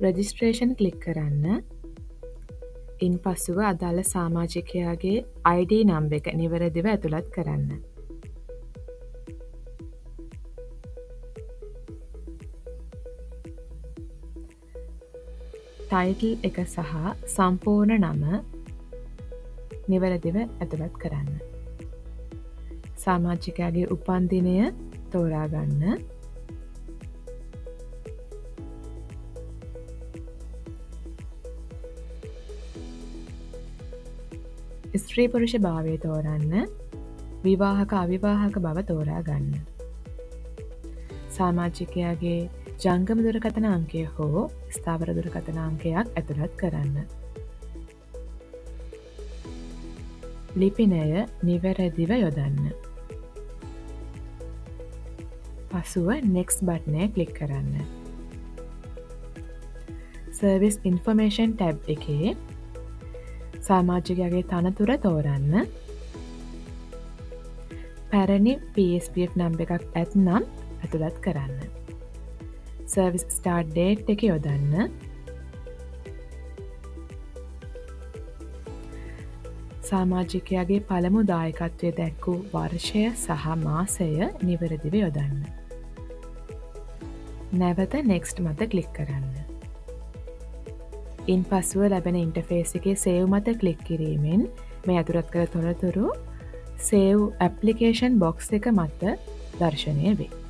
Registration click කරන්න. ඉන් පසුව අදාළ සාමාජිකයාගේ ID නම්බර එක නිවැරදිව ඇතුළත් කරන්න. ටයිටල් එක සහ සම්පූර්ණ නම නිවැරදිව ඇතුළත් කරන්න. සාමාජිකයාගේ උපන්දිනය තෝරාගන්න. ස්ත්‍රී පුරුෂ භාවය තෝරන්න. විවාහක අවිවාහක බව තෝරා ගන්න. සාමාජිකයාගේ ජංගම දුරකථන අංකය හෝ ස්ථාවර දුරකථන අංකයක් ඇතුළත් කරන්න. ලිපිනය නිවැරදිව යොදන්න. පසුව නෙක්ස්ට් බට්නය ක්ලික් කරන්න. සර්විස් ඉන්ෆර්මේෂන් ටැබ් එකේ සාමාජිකයාගේ තනතුර තෝරන්න. පැරණි PSPF නම්බර එකක් ඇත්නම් ඇතුළත් කරන්න. සර්විස් ස්ටාර්ට් ඩේට් එක යොදන්න. සාමාජිකයාගේ පළමු දායකත්වය දැක්වූ වර්ෂය සහ මාසය නිවැරදිව යොදන්න. නැවත නෙක්ස්ට් මත ක්ලික් කරන්න. ඉන් පසුව ලැබෙන ඉන්ටර්ෆේස් එකේ සේව් මත ක්ලික් කිරීමෙන් මේ ඇතුළත් කළ තොරතුරු සේව් ඇප්ලිකේෂන් බොක්ස් එක මත දර්ශනය වේ.